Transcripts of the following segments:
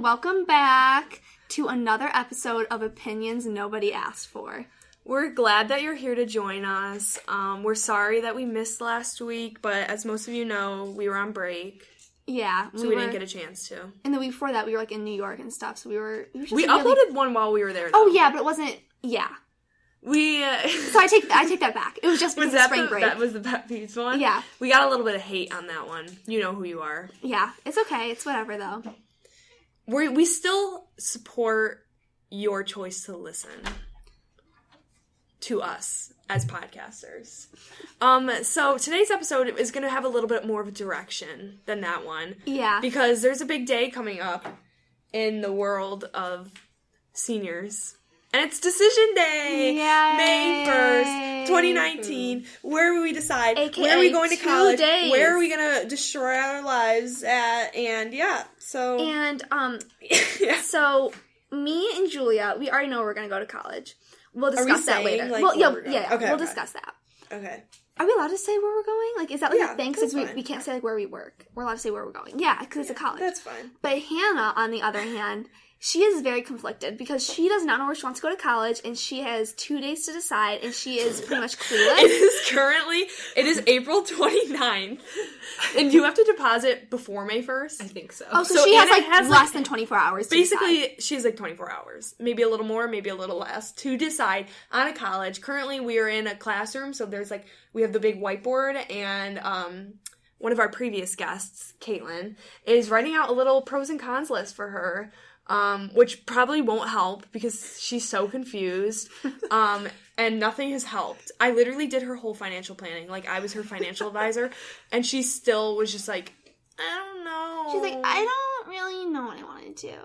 welcome back to another episode of Opinions Nobody Asked For. We're glad that you're here to join us. We're sorry that we missed last week, but as most of you know, we were on break. Yeah. So we didn't get a chance to. And the week before that, we were, in New York and stuff, so we uploaded one while we were there, though. Oh, yeah, but it wasn't, yeah. So I take that back. It was just because of spring break. That was the Pet Peeves one? Yeah. We got a little bit of hate on that one. You know who you are. Yeah, it's okay. It's whatever, though. We still support your choice to listen to us as podcasters. So today's episode is going to have a little bit more of a direction than that one. Yeah. Because there's a big day coming up in the world of seniors. And it's decision day! Yay. May 1st, 2019. Where will we decide? AKA where are we going to college? Days. Where are we going to destroy our lives at? And yeah, so... And, so me and Julia, we already know we're going to go to college. We'll discuss that later. We'll discuss that. Okay. Are we allowed to say where we're going? Is that a thing? Because we can't say, where we work. We're allowed to say where we're going. Yeah, because it's a college. That's fine. But Hannah, on the other hand... She is very conflicted because she does not know where she wants to go to college, and she has 2 days to decide, and she is pretty much clueless. It is April 29th, and you have to deposit before May 1st? I think so. Oh, so she has less than 24 hours to decide. She has 24 hours. Maybe a little more, maybe a little less, to decide on a college. Currently, we are in a classroom, so we have the big whiteboard, and one of our previous guests, Caitlin, is writing out a little pros and cons list for her. Which probably won't help because she's so confused, and nothing has helped. I literally did her whole financial planning. I was her financial advisor, and she still was just I don't know. She's I don't really know what I want to do.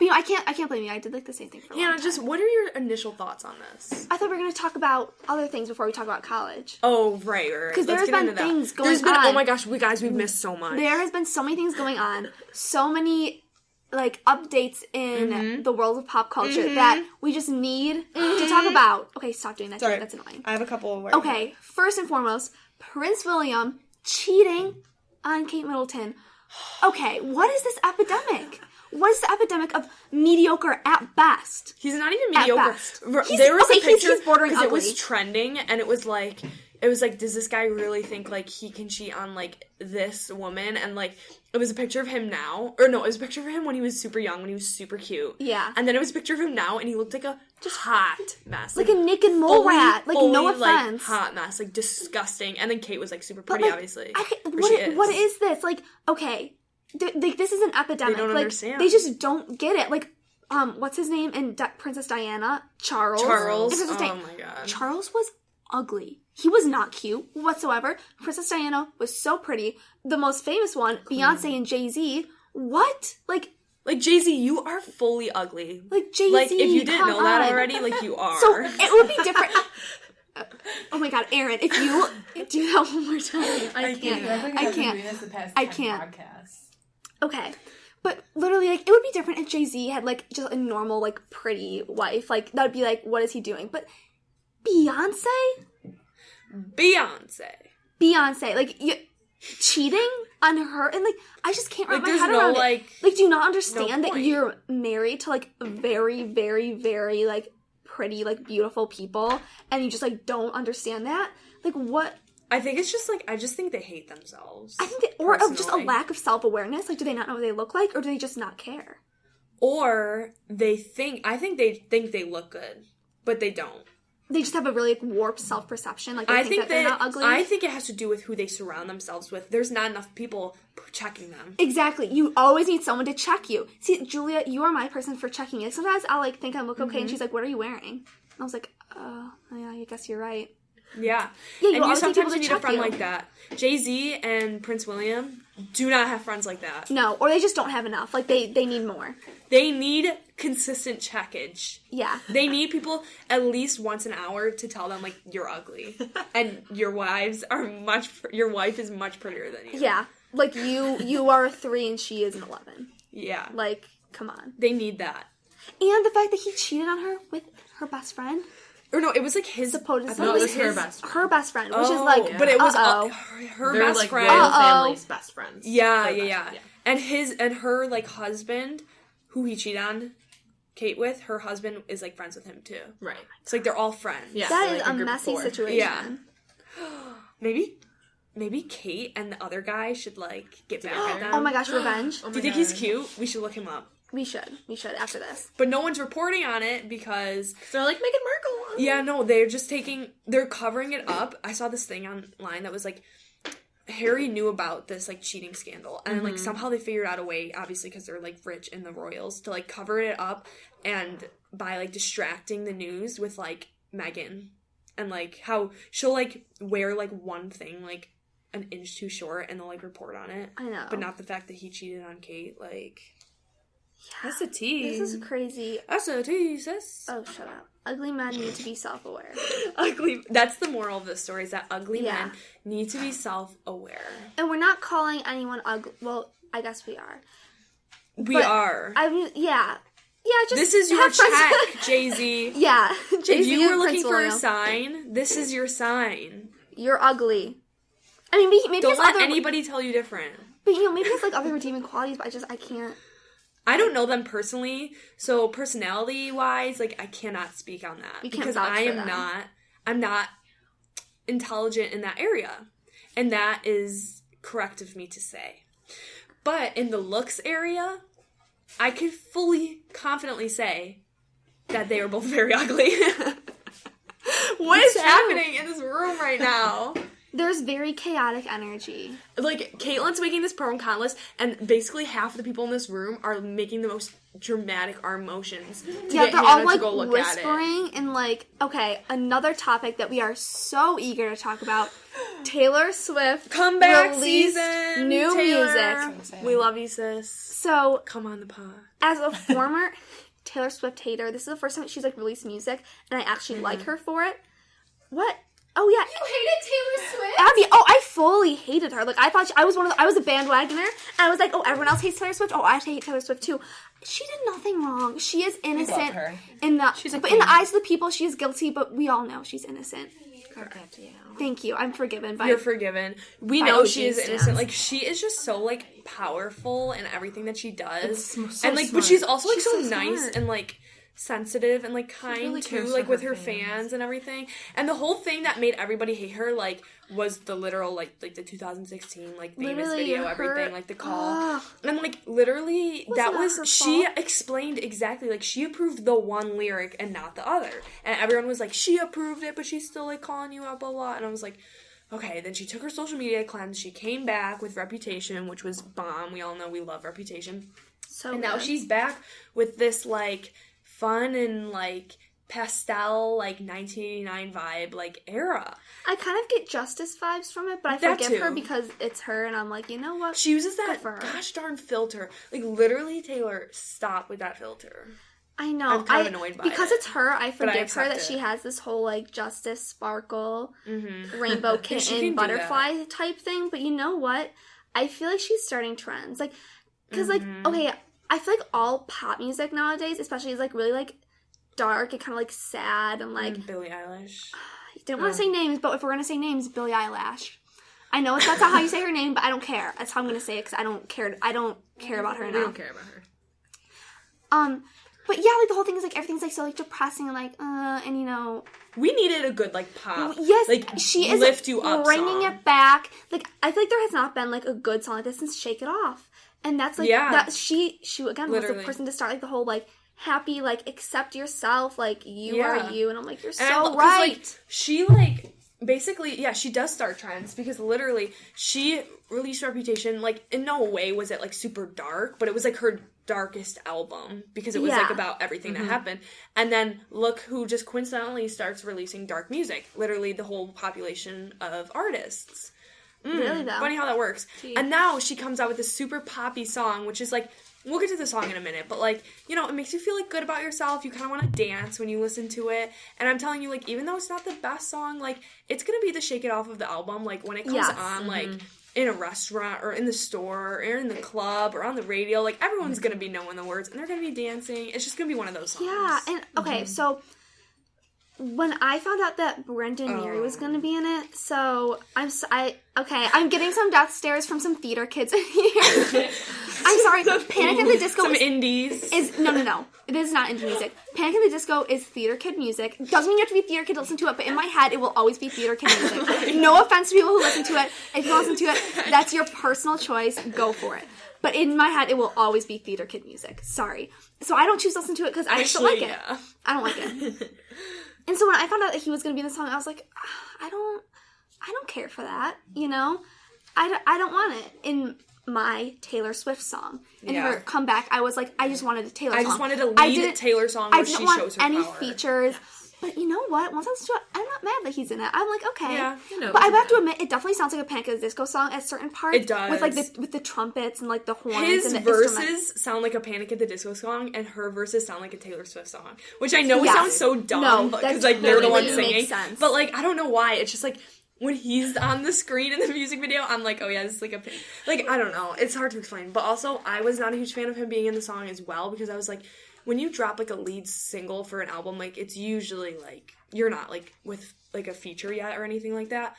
But, I can't blame you. I did, the same thing for a long time. Just, what are your initial thoughts on this? I thought we were going to talk about other things before we talk about college. Oh, right. Because there's been things going on. Oh my gosh, we've missed so much. There has been so many things going on. So many... updates in the world of pop culture that we just need to talk about. Okay, stop doing that. Sorry. That's annoying. I have a couple of words. Okay, first and foremost, Prince William cheating on Kate Middleton. Okay, what is this epidemic? What is the epidemic of mediocre at best? He's not even mediocre. At best. There was a picture he's bordering ugly. It was trending, and it was does this guy really think, he can cheat on, this woman? And, it was a picture of him now. Or, no, it was a picture of him when he was super young, when he was super cute. Yeah. And then it was a picture of him now, and he looked like a hot mess. Like a naked mole rat. No offense. Hot mess. Disgusting. And then Kate was, super pretty, obviously. What is this? Okay, this is an epidemic. They don't understand. They just don't get it. What's his name? And Princess Diana? Charles. Oh, my God. Charles was ugly. He was not cute whatsoever. Princess Diana was so pretty. The most famous one, Beyonce and Jay-Z. What? Jay-Z, you are fully ugly. Jay-Z, if you didn't know that already, you are. So, it would be different. Oh my God, Aaron, if you do that one more time. I can't. Okay. But literally, it would be different if Jay-Z had, just a normal, pretty wife. That would be, what is he doing? But Beyonce, cheating on her, and, I just can't wrap my head around it. Do you not understand that you're married to, very, very, very, pretty, beautiful people, and you just, don't understand that? What? I think it's just, I just think they hate themselves. I think or just a lack of self-awareness. Do they not know what they look like, or do they just not care? Or I think they look good, but they don't. They just have a really warped self-perception. They think that they're not ugly. I think it has to do with who they surround themselves with. There's not enough people checking them. Exactly. You always need someone to check you. See, Julia, you are my person for checking you. Sometimes I'll, think I look okay, and she's like, what are you wearing? And I was like, oh, yeah, I guess you're right. Yeah. Yeah, and you sometimes need a friend like that. Jay-Z and Prince William do not have friends like that. No, or they just don't have enough. They need more. They need consistent checkage. Yeah. They need people at least once an hour to tell them, you're ugly. And your wife is much prettier than you. Yeah. You are a 3 and she is an 11. Yeah. Come on. They need that. And the fact that he cheated on her with her best friend. Or no, it was his... Supposedly. No, it was her best friend. Her best friend, which is yeah. But it was her They're best friend. Royal family's best friends. Yeah. And her, husband who he cheated on Kate with, her husband is, like, friends with him, too. Right. It's like they're all friends. Yeah. That So, is like, a group of messy 4. situation. Yeah. Maybe Kate and the other guy should, like, get back at them. Oh my gosh, revenge. Do you think he's cute? We should look him up. We should after this. But no one's reporting on it because... They're like Meghan Markle. Yeah, no, they're covering it up. I saw this thing online that was like, Harry knew about this, like, cheating scandal. And, like, somehow they figured out a way, obviously, because they're, like, rich in the royals, to, like, cover it up and by, like, distracting the news with, like, Meghan. And, like, how she'll, like, wear, like, one thing, like, an inch too short and they'll, like, report on it. I know. But not the fact that he cheated on Kate, like... Yeah. That's a tea. This is crazy. That's a tea, sis. Oh, shut up. Ugly men need to be self-aware. That's the moral of this story, is that ugly men need to be self-aware. And we're not calling anyone ugly. Well, I guess we are. We are. I mean, yeah. Yeah, just this is your check, Jay-Z. Yeah. Jay-Z, if you were looking Prince for William. a sign, this is your sign. You're ugly. I mean, maybe Don't it's let other... anybody tell you different. But, you know, maybe it's, like, other redeeming qualities, but I can't... I don't know them personally, so personality-wise, like, I cannot speak on that. Because I'm not intelligent in that area. And that is correct of me to say. But in the looks area, I could fully, confidently say that they are both very ugly. What is happening in this room right now? There's very chaotic energy. Like, Caitlin's making this pro and con list, and basically half of the people in this room are making the most dramatic emotions. Yeah, they're all, like, whispering, and, like, okay, another topic that we are so eager to talk about, Taylor Swift comeback season, new Taylor. music. We love you, sis. So, come on the pod. As a former Taylor Swift hater, this is the first time she's, like, released music, and I actually like her for it. What? Oh, yeah. You hated Taylor Swift? Abby, I fully hated her. Like, I thought I was I was a bandwagoner, and I was like, oh, everyone else hates Taylor Swift? Oh, I hate Taylor Swift, too. She did nothing wrong. She is innocent. We love her. In the eyes of the people, she is guilty, but we all know she's innocent. Thank you. I'm forgiven. You're forgiven. We know she is innocent. Like, she is just so, like, powerful in everything that she does. So and, like, smart. But she's also, like, so nice and, like, sensitive and, like, kind, really too, like, with her fans and everything. And the whole thing that made everybody hate her, like, was the literal, like the 2016, like, famous video, everything, like, the call. And, like, literally, that was, she explained exactly, like, she approved the one lyric and not the other. And everyone was like, she approved it, but she's still, like, calling you out, blah, blah. And I was like, okay. Then she took her social media cleanse. She came back with Reputation, which was bomb. We all know we love Reputation. And now she's back with this, like, fun and, like, pastel, like, 1989 vibe, like, era. I kind of get Justice vibes from it, but I forgive her because it's her, and I'm like, you know what? She uses that gosh darn filter. Like, literally, Taylor, stop with that filter. I know. I'm kind of annoyed by it. Because it's her, I forgive her that she has this whole, like, Justice sparkle, rainbow kitten, butterfly type thing, but you know what? I feel like she's starting trends. Like, because, like, okay, I feel like all pop music nowadays, especially, is, like, really, like, dark and kind of, like, sad and, like... Billie Eilish. I didn't want to say names, but if we're going to say names, Billie Eilish. I know that's not how you say her name, but I don't care. That's how I'm going to say it, because I don't care about her enough. We don't care about her. But yeah, like, the whole thing is, like, everything's, like, so, like, depressing and, like, and, you know... We needed a good, like, pop. Yes, like, she is lift you up bringing song. It back. Like, I feel like there has not been, like, a good song like this since Shake It Off. And that's, like, that she again, was the person to start, like, the whole, like, happy, like, accept yourself, like, you are you. And I'm like, you're so right. Like, she, like, basically, yeah, she does start trends because literally she released Reputation, like, in no way was it, like, super dark, but it was, like, her darkest album because it was, like, about everything that happened. And then look who just coincidentally starts releasing dark music. Literally the whole population of artists. Really, though? Funny how that works. Jeez. And now she comes out with this super poppy song, which is, like, we'll get to the song in a minute, but, like, you know, it makes you feel, like, good about yourself. You kind of want to dance when you listen to it. And I'm telling you, like, even though it's not the best song, like, it's going to be the Shake It Off of the album. Like, when it comes on, like, in a restaurant or in the store or in the club or on the radio, like, everyone's going to be knowing the words and they're going to be dancing. It's just going to be one of those songs. Yeah, and, okay, so... when I found out that Brendan Urie was going to be in it, so I'm getting some death stares from some theater kids in here. I'm sorry, Panic at the Disco some indies. No. It is not indie music. Panic at the Disco is theater kid music. Doesn't mean you have to be theater kid to listen to it, but in my head, it will always be theater kid music. No offense to people who listen to it. If you listen to it, that's your personal choice. Go for it. But in my head, it will always be theater kid music. Sorry. So I don't choose to listen to it because I just don't like it. I don't like it. And so when I found out that he was going to be in the song, I was like, I don't care for that, you know? I don't want it in my Taylor Swift song. In her comeback, I was like, I just wanted a Taylor song. I just wanted a lead Taylor song where she shows her power. I didn't want any features. But you know what? Once I listen to it, I'm not mad that he's in it. I'm like, okay. Yeah, but I have to admit, it definitely sounds like a Panic at the Disco song at certain parts. It does. With like with the trumpets and like the horns. His and the verses sound like a Panic at the Disco song, and her verses sound like a Taylor Swift song. Which I know sounds so dumb because like they're the ones singing. Sense. But like I don't know why. It's just like when he's on the screen in the music video, I'm like, oh yeah, this is like I don't know. It's hard to explain. But also, I was not a huge fan of him being in the song as well because I was like, when you drop like a lead single for an album, like it's usually like you're not like with like a feature yet or anything like that.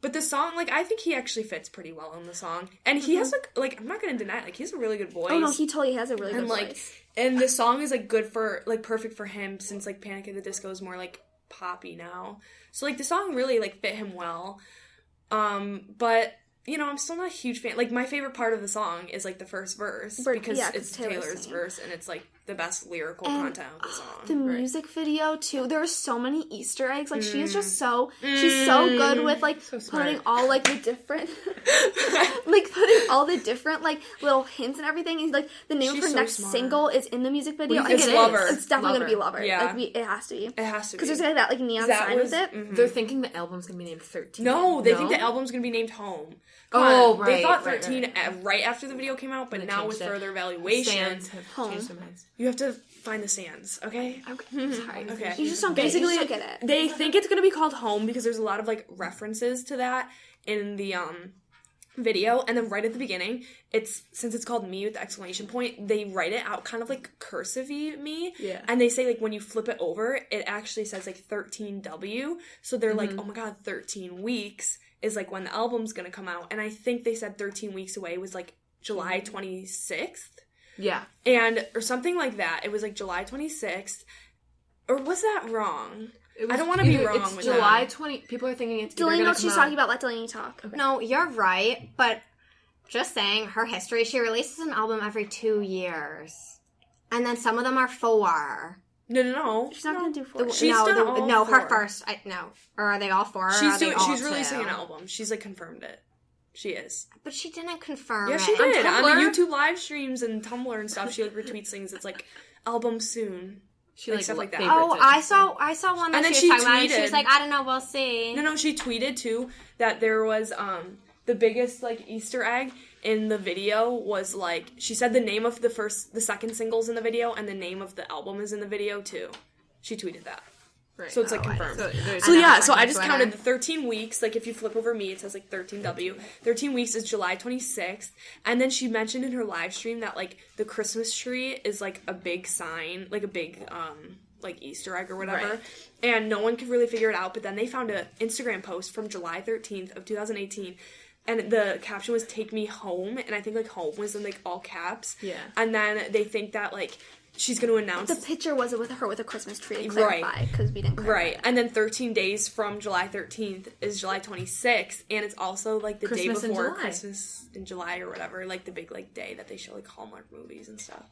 But the song, like I think he actually fits pretty well in the song, and he has like I'm not gonna deny it, like he has a really good voice. Oh no, he totally has a really good voice. And the song is like good for like perfect for him since like Panic at the Disco is more like poppy now. So like the song really like fit him well. But you know, I'm still not a huge fan. Like my favorite part of the song is like the first verse because it's Taylor's verse and it's like the best lyrical content of the song. The music video too. There are so many Easter eggs. Like she is just she's so good with like putting all like the different like putting all the different like little hints and everything. And like the name of her next single is in the music video. Well, it's Lover. It's definitely gonna be Lover. Yeah. Like it has to be. It has to be. Because there's like that like neon sign with it. Mm-hmm. They're thinking the album's gonna be named 13. No, they think the album's gonna be named Home. Right. They thought 13 right after the video came out, but now with further evaluation, you have to find the stands, okay? Sorry. Okay. You just don't get it. They think it's going to be called Home because there's a lot of, like, references to that in the, video, and then right at the beginning, since it's called Me with the exclamation point, they write it out kind of like cursive-y Me, and they say, like, when you flip it over, it actually says, like, 13W, so they're like, oh my god, 13 weeks is, like, when the album's gonna come out, and I think they said 13 weeks away was, like, July 26th? Yeah. Or something like that. It was, like, July 26th, or was that wrong? I don't want to be wrong with that. July 20... People are thinking it's Delaney knows what she's talking about. Let Delaney talk. Okay. No, you're right, but just saying, her history, she releases an album every 2 years. And then some of them are 4. No. She's not going to do 4. Her first. No. Or are they all 4? She's releasing an album. She's, like, confirmed it. She is. But she didn't confirm it. Yeah, she did. On the YouTube live streams and Tumblr and stuff, she, like, retweets things. It's, like, album soon. She like stuff like that. Oh, I saw one that she was talking about. She was like, I don't know, we'll see. No, she tweeted too that there was the biggest like Easter egg in the video was like she said the name of the second singles in the video and the name of the album is in the video too. She tweeted that. Right. So it's like confirmed. So I just counted the 13 weeks. Like if you flip over Me, it says like 13W. 13 weeks is July 26th. And then she mentioned in her live stream that like the Christmas tree is like a big sign, like a big like Easter egg or whatever. Right. And no one could really figure it out. But then they found an Instagram post from July 13th of 2018. And the caption was "Take me home," and I think like "home" was in like all caps. Yeah. And then they think that like she's going to announce... The picture was with her with a Christmas tree to clarify, because we didn't clarify. Right, and then 13 days from July 13th is July 26th, and it's also, like, the Christmas day before Christmas in July or whatever, like, the big, like, day that they show, like, Hallmark movies and stuff.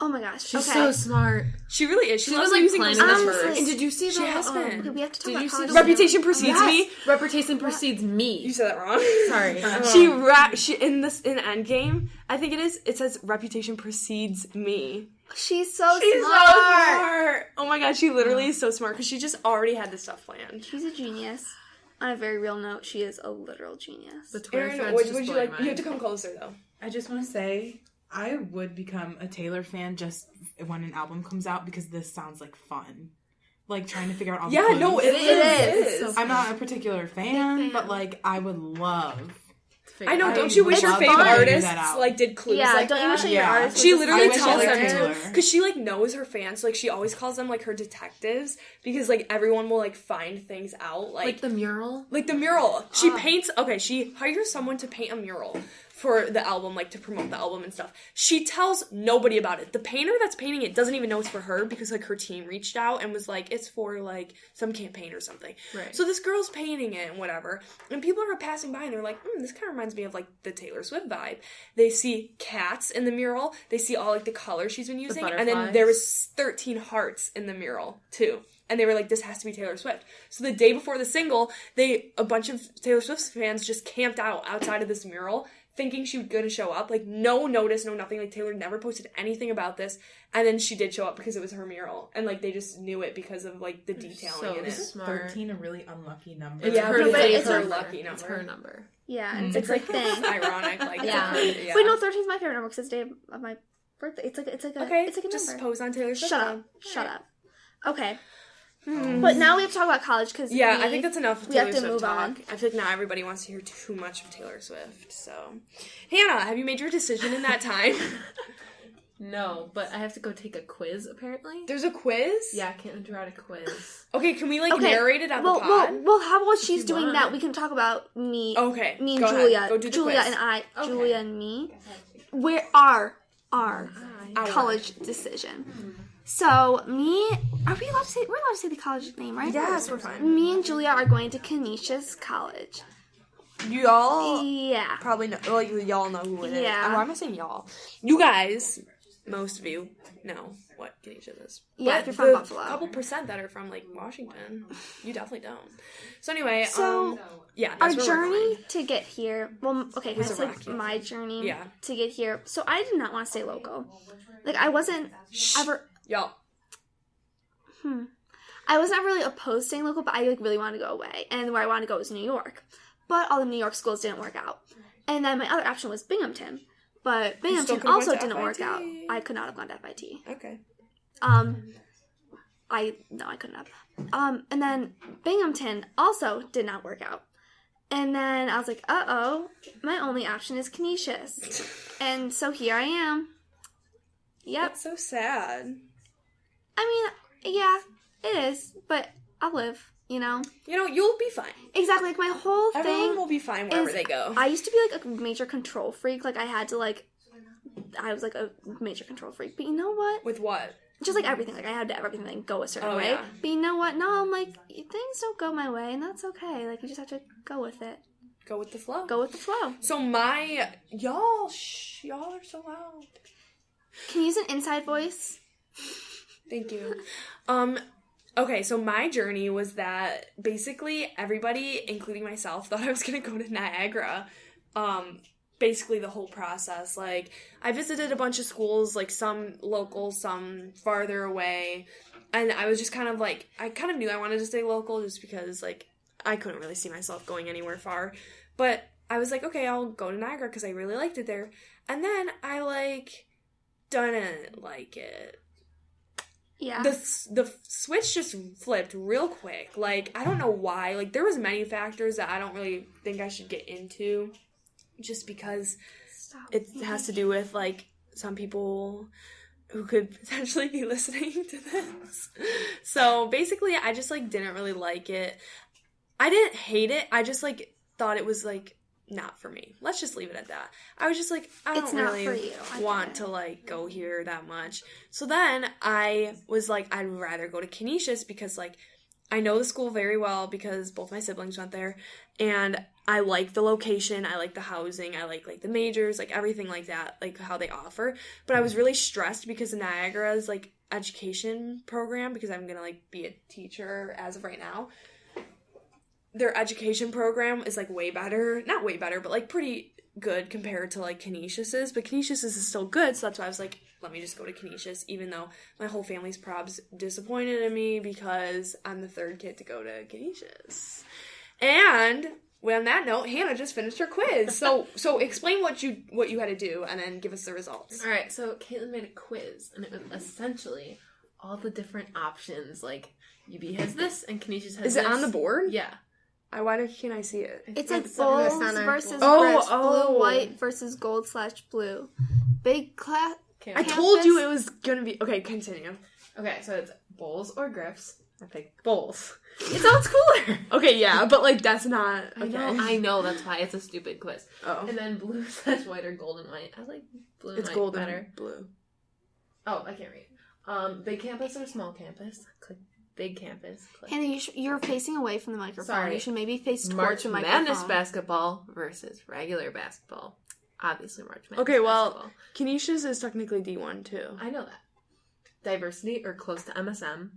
Oh my gosh, she's so smart. She really is. She was, like, using those numbers. And did you see She has been. Okay, we have to talk about Reputation Precedes Me? Reputation Precedes Me. You said that wrong. Sorry. She in Endgame, I think it says Reputation Precedes Me. She's so smart. Oh my god, she literally is so smart because she just already had this stuff planned. She's a genius. On a very real note, she is a literal genius. Erin, would you like? You have to come closer though. I just want to say I would become a Taylor fan just when an album comes out because this sounds like fun. Like trying to figure out all the clues. It is. I'm not a particular fan, but like I would love figure I know. out. Don't you wish your love favorite to figure artists that out. like did clues Yeah, like don't that? you wish that your Yeah. artist She was literally just tells like them Taylor. to, because she like knows her fans, so like she always calls them like her detectives, because like everyone will like find things out, Like the mural? like the mural. She paints. Okay, she hires someone to paint a mural for the album, like to promote the album and stuff. She tells nobody about it. The painter that's painting it doesn't even know it's for her, because like her team reached out and was like, it's for like some campaign or something. Right. So this girl's painting it and whatever, and people are passing by and they're like, this kind of reminds me of like the Taylor Swift vibe. They see cats in the mural. They see all like the colors she's been using, and then there was 13 hearts in the mural too. And they were like, this has to be Taylor Swift. So the day before the single, a bunch of Taylor Swift fans just camped out outside of this mural, thinking she was going to show up. Like, no notice, no nothing. Like, Taylor never posted anything about this. And then she did show up because it was her mural. And, like, they just knew it because of, like, the detailing in it. Smart. 13 a really unlucky number. Yeah, her but favorite it's her number. lucky number. It's her number. Yeah, and It's like like thing. ironic. Like, Yeah. yeah. Wait, no, 13 is my favorite number because it's the day of my birthday. It's like a Okay, it's like a just number. pose on Taylor Swift. Shut up. Okay. But now we have to talk about college because Yeah, I think that's enough we have Taylor to Swift move talk. on. I feel like now everybody wants to hear too much of Taylor Swift. So, Hannah, have you made your decision in that time? No, but I have to go take a quiz, apparently. There's a quiz? Yeah, Caitlin wrote a quiz. Okay, can we, like, narrate it on the pod? Well, how about she's you doing want. that? We can talk about me. Okay, Me and go Julia. ahead. Go do the Julia quiz. and I. Okay. Julia and me. Where our Our. college decision. So we're allowed to say the college name, right? Yes, we're fine. Me and Julia are going to Canisius College. Y'all Yeah. probably know, well, y'all know who it is. Yeah. Why am I saying y'all? You guys, most of you, know what Canisius is. Yeah, But if you're from the Buffalo. couple percent that are from, like, Washington, you definitely don't. So anyway, So, yeah, Our that's where we're journey going. to get here. Well, okay, can I Was a say rocket. my journey Yeah. to get here? So I did not want to stay local. Like I wasn't ever. Y'all. I wasn't really opposed to staying local, but I like really wanted to go away, and where I wanted to go was New York. But all the New York schools didn't work out, and then my other option was Binghamton, but Binghamton could've also went to didn't work FIT. out. I could not have gone to FIT. Okay. I couldn't have. And then Binghamton also did not work out. And then I was like, my only option is Canisius. And so here I am. Yep. That's so sad. I mean, yeah, it is, but I'll live, you know? You know, you'll be fine. Exactly, like my whole Everyone thing will be fine wherever is they go. I used to be like a major control freak. Like I was like a major control freak. But you know what? With what? Just like everything. Like I had to have everything like, go a certain way. Yeah. But you know what? No, I'm like, things don't go my way, and that's okay. Like you just have to go with it. Go with the flow. Go with the flow. So y'all are so loud. Can you use an inside voice? Thank you. Okay, so my journey was that basically everybody, including myself, thought I was gonna go to Niagara. Basically the whole process. Like, I visited a bunch of schools, like some local, some farther away, and I was just kind of like, I kind of knew I wanted to stay local just because, like, I couldn't really see myself going anywhere far. But I was like, okay, I'll go to Niagara because I really liked it there. And then I, like, didn't like it. Yeah. The switch just flipped real quick. Like, I don't know why. Like, there was many factors that I don't really think I should get into. Just because it has to do with, like, some people who could potentially be listening to this. So, basically, I just, like, didn't really like it. I didn't hate it. I just, like, thought it was, like, not for me. Let's just leave it at that. I was just like, I It's don't not really for you. I want get it. to, like, go here that much. So then I was like, I'd rather go to Canisius because, like, I know the school very well because both my siblings went there, and I like the location, I like the housing, I like the majors, like everything like that, like how they offer. But I was really stressed because Niagara's like education program, because I'm gonna like be a teacher as of right now. Their education program is like way better, not way better, but like pretty good compared to like Canisius's. But Canisius's is still good, so that's why I was like, let me just go to Canisius, even though my whole family's probs disappointed in me because I'm the third kid to go to Canisius. And on that note, Hannah just finished her quiz. So explain what you had to do, and then give us the results. All right, so Caitlin made a quiz, and it was essentially all the different options. Like UB has this, and Canisius has Is this. it on the board? Yeah. Why can't I see it? It's like bowls versus grips. Blue, white versus gold/blue. Big class. I told you it was gonna be. Okay, continue. Okay, so it's bowls or grips. I picked bowls. It sounds cooler. Okay, yeah, but like that's not. Okay. I know. That's why it's a stupid quiz. Oh. And then blue/white or gold and white. I like blue and It's white gold better. and blue. Oh, I can't read. Big campus or small campus? Click big campus. Click. Hannah, you're facing away from the microphone. Sorry. You should maybe face towards March the microphone. Madness basketball versus regular basketball. Obviously, March Madness. Okay, well, basketball. Canisius is technically D1 too. I know that. Diversity or close to MSM.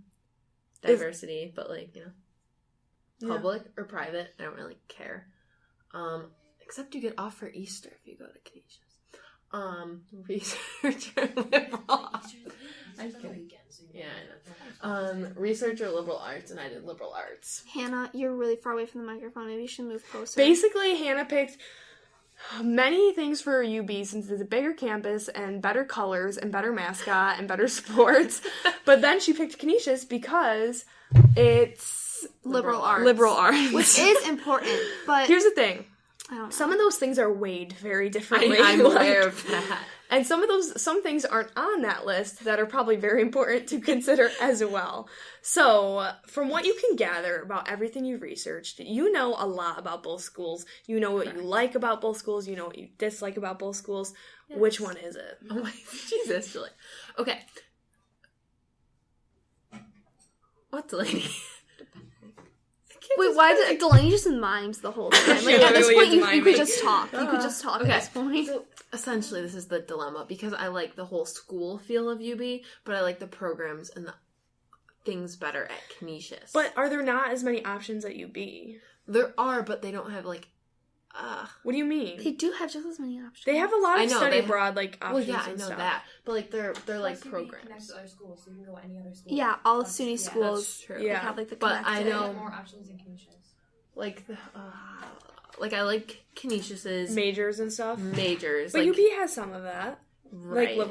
Diversity, but like, public or private, I don't really care. Except you get off for Easter if you go to Canisius. Research or liberal arts. I'm kidding. Yeah, I know. Research or liberal arts, and I did liberal arts. Hannah, you're really far away from the microphone. Maybe you should move closer. Basically, Hannah picked many things for UB since it's a bigger campus and better colors and better mascot and better sports. But then she picked Canisius because it's liberal arts. Liberal arts. Which is important, but here's the thing. I don't know. Some of those things are weighed very differently. I'm aware of that. And some things aren't on that list that are probably very important to consider as well. So, from what you can gather about everything you've researched, you know a lot about both schools. You know what you like about both schools. You know what you dislike about both schools. Yes. Which one is it? Oh my Jesus, Julie. Okay. What, Delaney? Wait, why did Delaney just mimes the whole time? Like, at this point, you could just talk. You could just talk at this point. So, essentially, this is the dilemma, because I like the whole school feel of UB, but I like the programs and the things better at Canisius. But are there not as many options at UB? There are, but they don't have, like, what do you mean? They do have just as many options. They have a lot of study abroad, like, options. Well, yeah, I and know stuff. that. But, like, they're like programs. Connect to other schools, so you can go any other school. Yeah, all SUNY schools. That's true. Yeah. Have, like, the But I connected. know more options in Canisius. Like, like I like Canisius's majors and stuff. Majors. But like, UB has some of that. Right. Like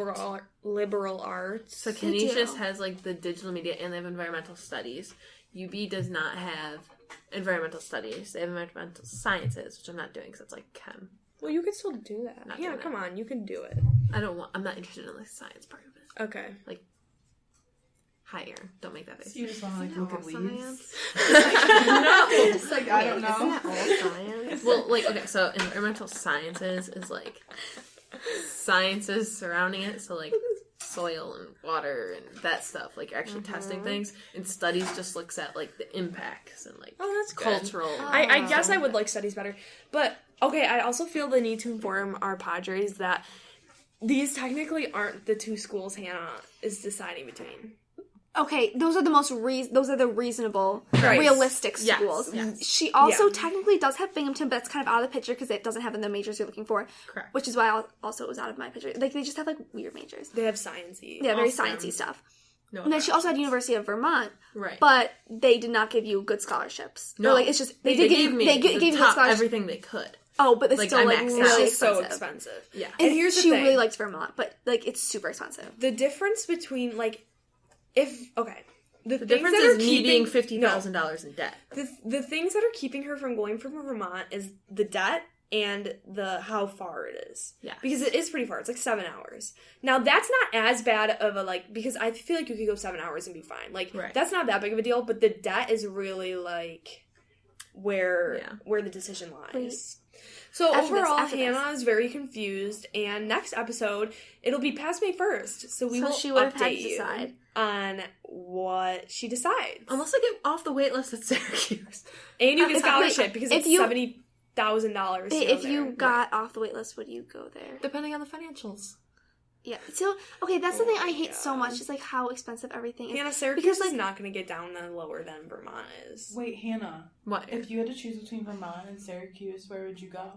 liberal arts. So Canisius has, like, the digital media, and they have environmental studies. UB does not have environmental studies. They have environmental sciences, which I'm not doing because it's like chem. Well, you could still do that. Not Yeah, doing come that. on, you can do it. I'm not interested in the science part of it. Okay. Like, higher. Don't make that face. So you just want to like look at leaves? No. It's like, I don't know. Isn't that all science? Well, like, okay, so environmental sciences is like sciences surrounding it. So, like, soil and water and that stuff. Like, you're actually testing things. And studies just looks at, like, the impacts and, like, that's good. cultural. I guess I would like studies better. But, okay, I also feel the need to inform our Padres that these technically aren't the two schools Hannah is deciding between. Okay, those are the reasonable, Right. realistic Yes, schools. yes. She also technically does have Binghamton, but it's kind of out of the picture because it doesn't have in the majors you're looking for. Correct. Which is why also it was out of my picture. Like, they just have, like, weird majors. They have sciencey. Yeah, very Awesome. sciencey stuff. No, And then she also had University of Vermont, right. but they did not give you good scholarships. No. Or, like, it's just, they did gave give me they gave the you good top scholarships. everything they could. Oh, but it's Like, still, I like, maxed really out. It's so expensive. expensive. Yeah. And here's the she thing. really likes Vermont, but, like, it's super expensive. The difference between, like, the The difference is me being $50,000 in debt. The things that are keeping her from going from Vermont is the debt and the how far it is. Yeah. Because it is pretty far. It's like 7 hours. Now, that's not as bad of a, like, because I feel like you could go 7 hours and be fine. Like, Right. that's not that big of a deal, but the debt is really, like, where the decision lies. Wait. So, After overall, this. Hannah is very confused, and next episode, it'll be past May 1st, so we will she would have had update to you decide on what she decides. Unless I get off the wait list at Syracuse. And you get If- scholarship wait, because if it's you- $70,000. If you got off the wait list, would you go there? Depending on the financials. Yeah. So, okay, that's the thing I hate God. so much is, like, how expensive everything is. Hannah, Syracuse Because, like, is not going to get down no lower than Vermont is. Wait, Hannah. What? If you had to choose between Vermont and Syracuse, where would you go?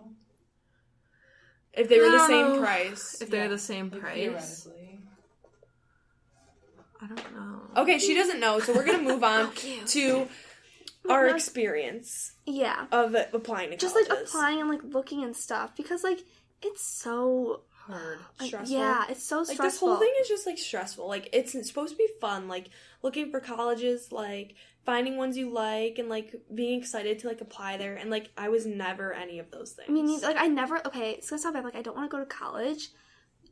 If they were I the don't same know. price. If they're the same Like, price. theoretically. I don't know. Okay, she doesn't know, so we're going to move on to our experience Yeah. of applying to Just, colleges. like, applying and, like, looking and stuff. Because, like, it's so hard. Stressful. Yeah, it's so stressful. Like, this whole thing is just, like, stressful. Like, it's supposed to be fun. Like, looking for colleges, like, finding ones you like, and, like, being excited to, like, apply there. And, like, I was never any of those things. I mean, like, I never, okay, it's gonna sound bad, like, I don't want to go to college.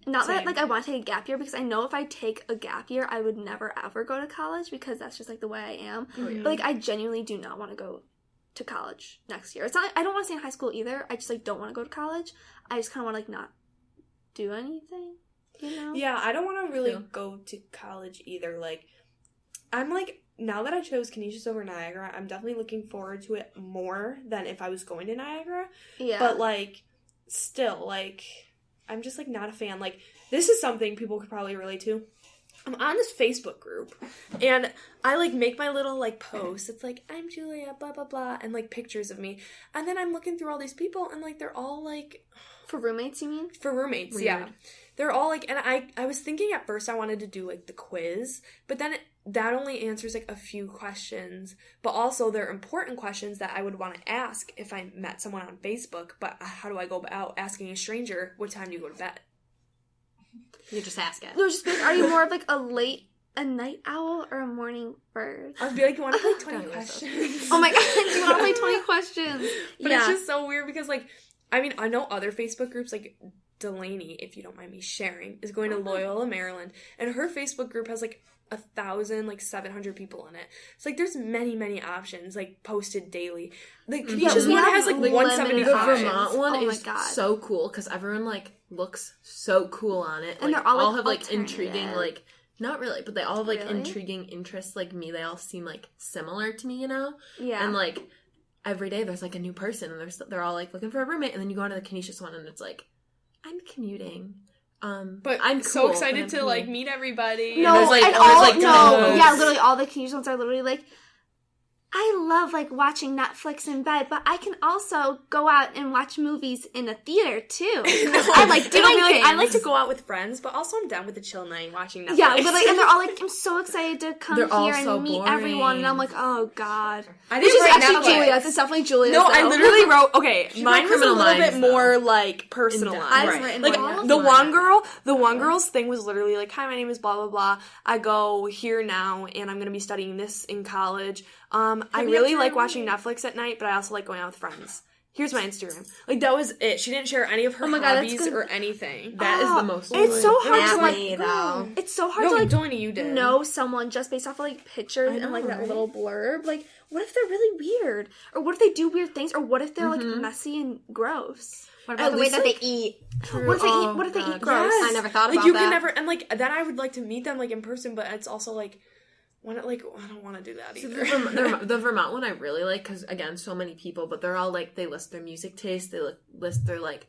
Not Same. that, like, I want to take a gap year, because I know if I take a gap year, I would never, ever go to college, because that's just, like, the way I am. Oh, yeah. But, like, I genuinely do not want to go to college next year. It's not, I don't want to stay in high school either. I just, like, don't want to go to college. I just kind of want to, like, not do anything, you know? Yeah, I don't want to really go to college either. Like, I'm, like, now that I chose Canisius over Niagara, I'm definitely looking forward to it more than if I was going to Niagara. Yeah. But, like, still, like, I'm just, like, not a fan. Like, this is something people could probably relate to. I'm on this Facebook group, and I, like, make my little, like, posts. It's like, I'm Julia, blah, blah, blah, and, like, pictures of me. And then I'm looking through all these people, and, like, they're all, like... For roommates, you mean? For roommates, Weird. yeah. They're all, like... And I was thinking at first I wanted to do, like, the quiz, but then that only answers, like, a few questions. But also, they're important questions that I would want to ask if I met someone on Facebook. But how do I go about asking a stranger, what time do you go to bed? You just ask it. No, just, like, are you more of, like, a night owl or a morning bird? I'd be like, you want to play 20 questions? Oh my god, do you want to play 20 questions? But it's just so weird because, like, I mean, I know other Facebook groups, like, Delaney, if you don't mind me sharing, is going to Loyola, Maryland, and her Facebook group has, like, 700 people in it. It's like there's many options, like, posted daily. The Canisius one has, like, 175. The Vermont one Oh my is God. so cool because everyone, like, looks so cool on it. And like, they're all, like, have, like, intriguing, alternative. like, not really, but they all have, like, Really? intriguing interests like me. They all seem, like, similar to me, you know? Yeah. And, like, every day there's, like, a new person, and they're all, like, looking for a roommate, and then you go on to the Canisius one, and it's like, I'm commuting. But I'm so cool, excited but I'm to, like, commuting. meet everybody. No, there's, like- and there's, all, like, no, demos. yeah, literally all the Canisius ones are literally like, I love, like, watching Netflix in bed, but I can also go out and watch movies in a theater, too. Because I like doing And I'll be things. like, I like to go out with friends, but also I'm down with a chill night watching Netflix. Yeah, literally, and they're all like, I'm so excited to come They're all here and so meet boring. everyone, and I'm like, oh, God. I Which didn't is write actually Netflix. Julia's. It's definitely Julia's, No, I though. literally wrote, okay, She mine wrote was a Criminal little bit Minds, more, like, personalized. I've Right. written Like, one. the one girl's thing was literally like, hi, my name is blah, blah, blah. I go here now, and I'm going to be studying this in college. I really like watching Netflix at night, but I also like going out with friends. Here's my Instagram. Like, that was it. She didn't share any of her Oh my God, that's hobbies good. or anything. That is the most It's so hard to, Natalie, like, though. it's so hard No, to, like, Delaney, you did. know someone just based off of, like, pictures I and, like, know, that right? little blurb. Like, what if they're really weird? Or what if they do weird things? Or what if they're, like, messy and gross? What about At the way least, that like- they eat? What if they eat? What if they eat gross? Yes. I never thought like, about you that. can never, and, like, then I would like to meet them, like, in person, but it's also, like, when it, like, I don't want to do that either. The Vermont one I really like because, again, so many people, but they're all, like, they list their music taste, they list their, like,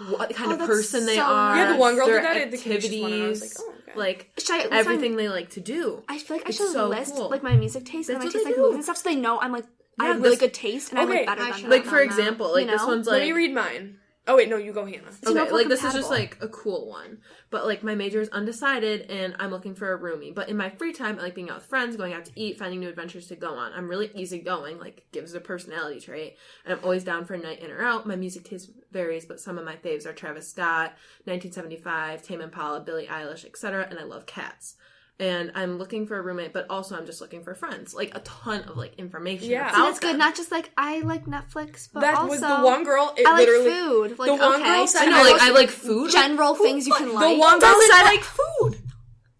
what kind of that's person they so are. Yeah, the one girl their did that at the Canisius one, and I was like, activities, oh, okay. like, Should I list everything they like to do. I feel like I It's should so list, cool. like, my music taste and my That's taste, what like, they movies do. and stuff, so they know I'm, like, I Yeah, have really this- good taste, and I'm, Okay. like, better I than should them. Like, for know. example, like, You this know? one's, Let like... me read mine. Oh, wait, no, you go, Hannah. To know Okay, if we're like, this is just, compatible. like, a cool one. But, like, my major is undecided, and I'm looking for a roomie. But in my free time, I like being out with friends, going out to eat, finding new adventures to go on. I'm really easygoing, like, gives a personality trait. And I'm always down for a night in or out. My music taste varies, but some of my faves are Travis Scott, 1975, Tame Impala, Billie Eilish, etc. And I love cats. And I'm looking for a roommate, but also I'm just looking for friends. Like, a ton of, like, information Yeah. about See, that's good. them. Not just, like, I like Netflix, but That also... was the one girl, it I like literally... food. Like, the one okay. girl said, I know, like, I like food. General things you can like. The one girl said, I like food.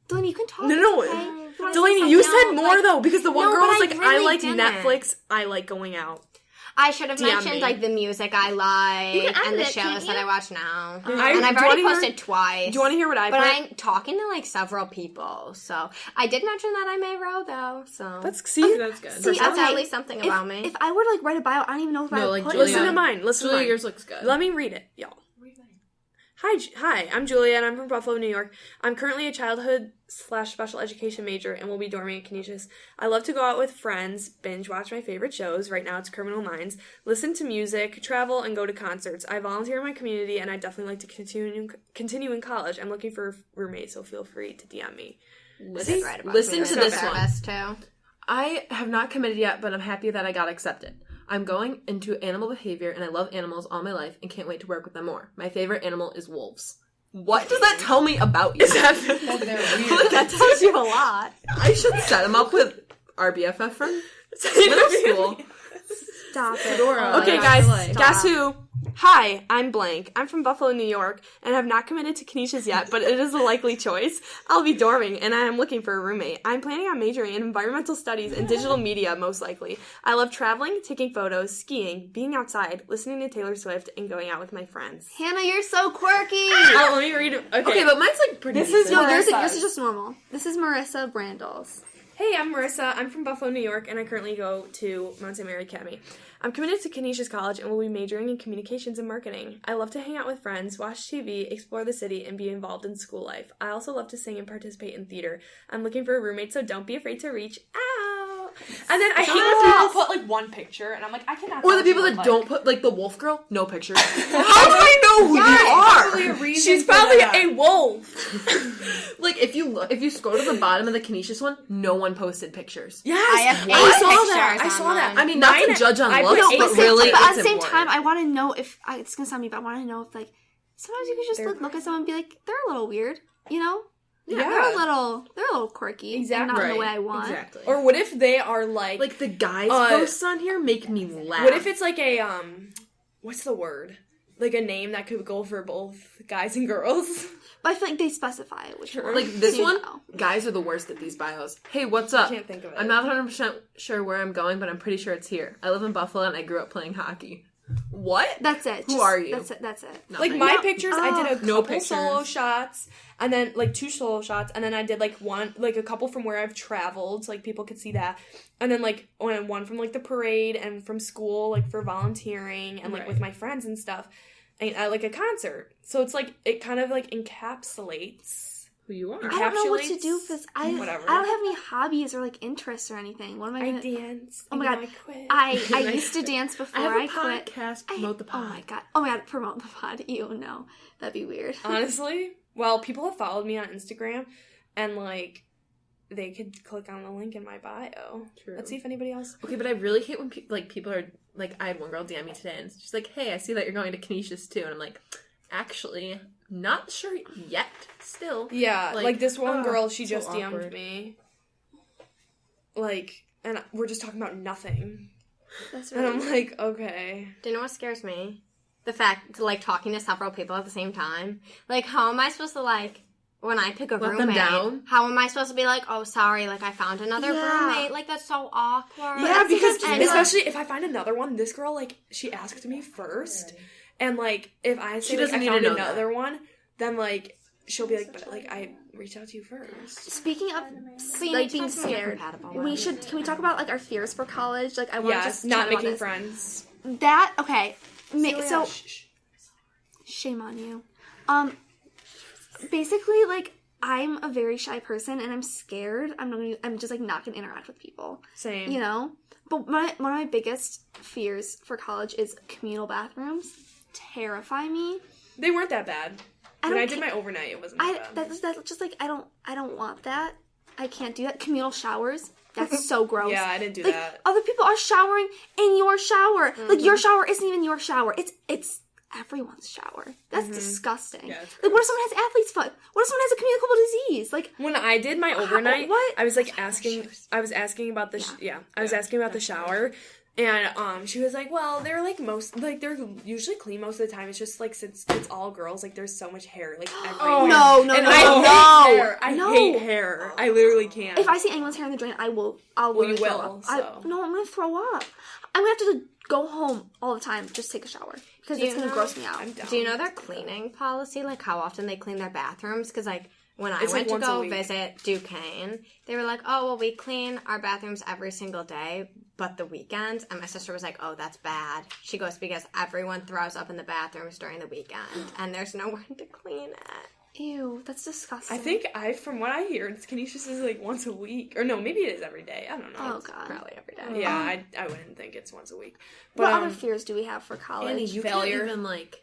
Delaney, you can talk. No. Okay? If you wanna say Delaney, you something said else, more, like- though, because the one No, girl but was I like, I really like didn't. Netflix, I like going out. I should have DM mentioned, me. like, the music I You like can and the edit it, can't shows that you? I watch now. I- And do I've you already wanna hear- posted twice. Do you want to hear what I But put? I'm talking to, like, several people, so... I did mention that I may row, though, so... Let's see. That's good. See, That's okay, at least something about me. If I were to, like, write a bio, I don't even know if I No, would like, put Julia- Listen it. to mine. Listen to Julia, mine. yours looks good. Let me read it, y'all. Hi, I'm Julia, and I'm from Buffalo, New York. I'm currently a childhood/special education major and will be dorming at Canisius. I love to go out with friends, binge watch my favorite shows. Right now it's Criminal Minds. Listen to music, travel, and go to concerts. I volunteer in my community, and I definitely like to continue in college. I'm looking for a roommate, so feel free to DM me. Listen, Right about listen to community this one. service, too. I have not committed yet, but I'm happy that I got accepted. I'm going into animal behavior, and I love animals all my life and can't wait to work with them more. My favorite animal is wolves. What does that tell me about you? That they're weird. That tells you a lot. I should set him up with our BFF from middle school. Stop it. Okay, guys, guess who? Hi, I'm blank. I'm from Buffalo, New York, and have not committed to Canisius yet, but it is a likely choice. I'll be dorming, and I am looking for a roommate. I'm planning on majoring in environmental studies and digital media, most likely. I love traveling, taking photos, skiing, being outside, listening to Taylor Swift, and going out with my friends. Hannah, you're so quirky. Let me read it. Okay, but mine's like pretty decent. No, yours is just normal. This is Marissa Brandles. Hey, I'm Marissa. I'm from Buffalo, New York, and I currently go to Mount St. Mary Academy. I'm committed to Canisius College and will be majoring in communications and marketing. I love to hang out with friends, watch TV, explore the city, and be involved in school life. I also love to sing and participate in theater. I'm looking for a roommate, so don't be afraid to reach out. And then I hate when people put, like, one picture, and I'm like, I cannot. Or the people that don't put, like, the wolf girl, no pictures. How do I know who you are? Probably a reason She's for probably that. a wolf. Like, if you scroll to the bottom of the Canisius one, no one posted pictures. Yes, I have I saw pictures that. I on saw that. mine. I mean, not to Mine- judge on I looks, put but eight really, But at it's the same important. time, I want to know if it's gonna sound me, but I want to know if like sometimes you can just look at someone and be like, they're a little weird, you know? Yeah. They're a little quirky, Exactly. and not in the Right. way I want. Exactly. Or what if they are Like, the guys' Uh, posts on here make me laugh. what if it's like a what's the word? Like a name that could go for both guys and girls. But I feel like they specify which one. Like, this You one, know. guys are the worst at these bios. Hey, what's up? can't think of it. I'm not 100% sure where I'm going, but I'm pretty sure it's here. I live in Buffalo, and I grew up playing hockey. What? That's it. Who are you? That's it. Nothing. Like my pictures, I did a couple No pictures. solo shots, and then like 2 solo shots, and then I did like a couple from where I've traveled, so like people could see that, and then like one from like the parade and from school, like for volunteering and like with my friends and stuff, and like a concert. So it's like it kind of like encapsulates. Who you are. I don't know what to do for this. I Whatever. don't have any hobbies or like interests or anything. What am I I gonna? dance. Oh my and god! I quit. I used to dance before I have a quit. podcast. Promote the pod. Oh my god! Promote the pod. Ew, no, that'd be weird. Honestly, well, people have followed me on Instagram, and like they could click on the link in my bio. True. Let's see if anybody else. Okay, but I really hate when people are like, I had one girl DM me today, and she's like, "Hey, I see that you're going to Canisius too," and I'm like, actually, not sure yet. Still, Yeah, like this one girl, she so just DM'd awkward. me. Like, and we're just talking about nothing. That's And really I'm like, okay. Do you know what scares me? The fact to like talking to several people at the same time. Like, how am I supposed to like when I pick a Let them roommate? down? How am I supposed to be like, oh, sorry, like I found another Yeah. roommate? Like that's so awkward. Yeah, because And, especially if I find another one, this girl, like, she asked me first. And, like, if I say, She like, doesn't I need to found know another one, then, like, she'll be like, but, like, I reached out to you first. Speaking of So you like need to being find someone you're scared, compatible we with. should. Can we talk about like our fears for college? Like I want to Yes, just not chat about making this. friends. That okay. So Shh. shame on you. Basically, like I'm a very shy person and I'm scared. I'm just like not gonna interact with people. Same. You know. But one of my biggest fears for college is communal bathrooms. Terrify me. They weren't that bad. When don't I did ca- my overnight, it wasn't that bad. That's just like I don't want that. I can't do that. Communal showers. That's so gross. Yeah, I didn't do like, that. Other people are showering in your shower. Like your shower isn't even your shower. It's everyone's shower. That's disgusting. Yeah, it's like what if someone has athlete's foot? What if someone has a communicable disease? Like When I did my overnight, what? I was like asking. I was asking about the. I was asking about the shower, and she was like, "Well, they're like they're usually clean most of the time. It's just like since it's all girls, like there's so much hair like everywhere. no, and no, I no. hate hair. I No. hate hair. I literally can't. if I see anyone's hair in the drain, I'll Well, literally you throw will, up. so. I'm gonna throw up. I'm gonna have to go home all the time just take a shower because Do it's you gonna know- gross me out. I'm down. Do you know their cleaning policy? Like how often they clean their bathrooms? Because like when I It's, like, went to once a go week. visit Duquesne, they were like, "Oh well, we clean our bathrooms every single day, but the weekends." And my sister was like, "Oh, that's bad." She goes because everyone throws up in the bathrooms during the weekend, and there's no one to clean it. Ew, that's disgusting. I think from what I hear, Canisius is like once a week, or no, maybe it is every day. I don't know. Oh god. Probably every day. Yeah, I wouldn't think it's once a week. What But other fears do we have for college? Annie, you failure. can't even like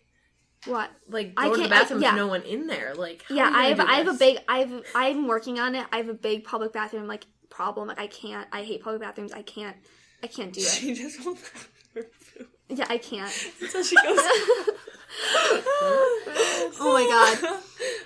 What? go I to the can't- bathroom yeah. with no one in there. Like, how Yeah, are you gonna I have do a this? big I'm working on it. I have a big public bathroom like problem. Like I hate public bathrooms. I can't do it. she just won't. Yeah, I can't. So she goes. Oh my god.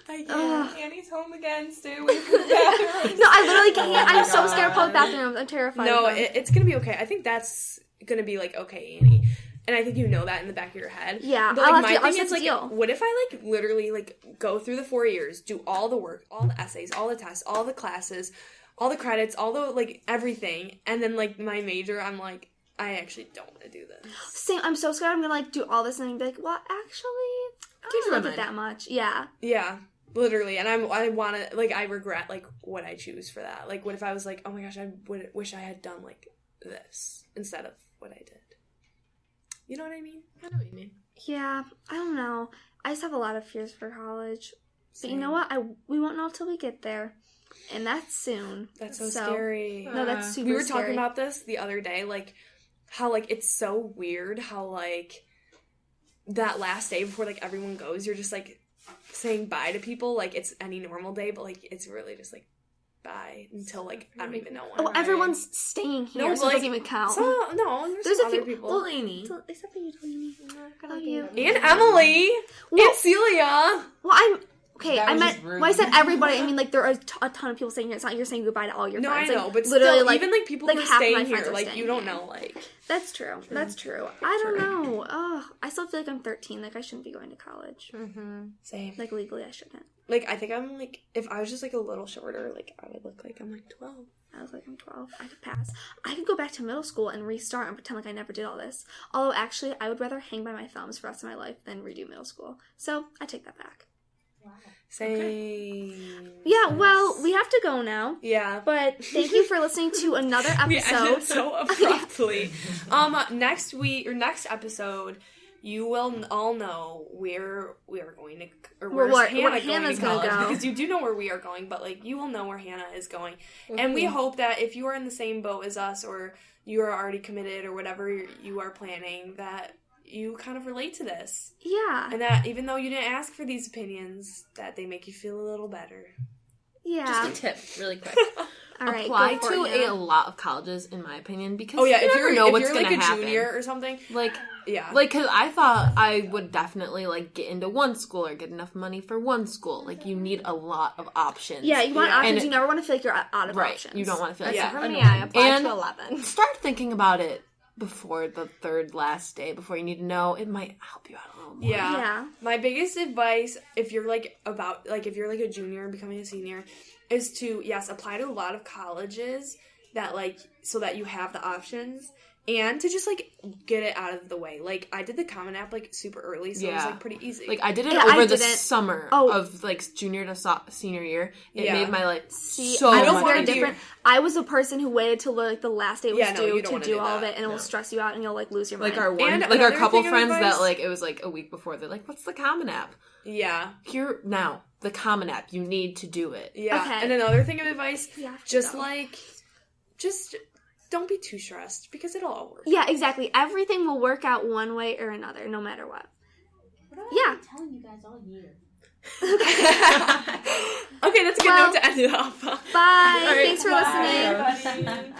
I can't. Annie's home again. Stay away from the bathrooms. No, I literally can't. I'm so scared of public bathrooms. I'm terrified. No, it's gonna be okay. I think that's gonna be like okay, Annie. And I think you know that in the back of your head. Yeah, but like I'll my thing is like, deal. what if I like literally like go through the 4 years, do all the work, all the essays, all the tests, all the classes, all the credits, all the like everything, and then like my major, I'm like, I actually don't want to do this. Same. I'm so scared. I'm gonna like do all this and be like, well, actually, I don't love it that much. Yeah. Yeah. Literally, and I want to, like, I regret, like, what I choose for that. Like, what if I was like, oh my gosh, I wish I had done, like, this instead of what I did. You know what I mean? I know what you mean. Yeah, I don't know. I just have a lot of fears for college. Same. But you know what? We won't know till we get there. And that's soon. That's so scary. No, that's super We were scary. talking about this the other day, like, how, like, it's so weird how, like, that last day before, like, everyone goes, you're just, like, saying bye to people like it's any normal day, but, like, it's really just, like, bye until, like, I don't even know when. Oh, everyone's staying here, No, so it doesn't even count. There's a other few people. Well, Annie. Except for you, Delaney. Oh, you. And Emily. Well- and Celia. Well, I'm... Okay, That I was meant... just rude. When I said everybody, I mean, like, there are a ton of people saying here. It's not like you're saying goodbye to all your No, friends. I Like, know, but literally, still, like, even, like, people like who are half my staying friends here, are like, staying you don't here. know, like... That's true. That's true. I don't know. Oh, I still feel like I'm 13. Like, I shouldn't be going to college. Same. Like, legally, I shouldn't. Like, I think I'm, like, if I was just, like, a little shorter, like, I would look like I'm, like, 12. I was like, I'm 12. I could pass. I could go back to middle school and restart and pretend like I never did all this. Although, actually, I would rather hang by my thumbs for the rest of my life than redo middle school. So, I take that back. Same. Yeah, well, we have to go now. Yeah. But thank you for listening to another We ended episode. so abruptly. Next week, or next episode, you will all know where we are going to, or where Hannah's going to gonna college, go. because you do know where we are going, but, like, you will know where Hannah is going. And we hope that if you are in the same boat as us, or you are already committed, or whatever you are planning, that you kind of relate to this. Yeah. And that even though you didn't ask for these opinions, that they make you feel a little better. Yeah. Just a tip, really quick. All right, Apply go for it, to Hannah. a lot of colleges, in my opinion, because Oh yeah, you if never you're know what's if you're going like to a happen. junior or something, Like, yeah, like, because I thought I would definitely, like, get into one school or get enough money for one school. Like, you need a lot of options. Yeah, you want options. And you never want to feel like you're out of right, options. you don't want to feel like Yeah. that. For me, I applied And to 11. Start thinking about it before the third last day, before you need to know. It might help you out a little more. yeah. Yeah. My biggest advice, if you're like if you're like a junior and becoming a senior, is to apply to a lot of colleges that like so that you have the options. And to just, like, get it out of the way. Like, I did the Common App, like, super early, so it was, like, pretty easy. Like, I did it Yeah, over I the didn't. summer Oh. of, like, junior to senior year. It Yeah. made my life See, so I much was wanna very do- different. I was a person who waited till like the last day was Yeah, no, you due don't to wanna do do all of that. it, and it will stress you out, and you'll like lose your mind. Like, our one, And like, our another couple thing of friends advice- that, like, it was, like, a week before. They're like, what's the Common App? Yeah. Here, now, the Common App. You need to do it. Yeah. Okay. And another thing of advice, You have to just, go. like, just don't be too stressed, because it'll all work. Yeah, exactly. Everything will work out one way or another, no matter what. Yeah. I'm telling you guys all year. Okay, that's a good Well, note to end it off. Bye. All right, Thanks for bye, listening. everybody.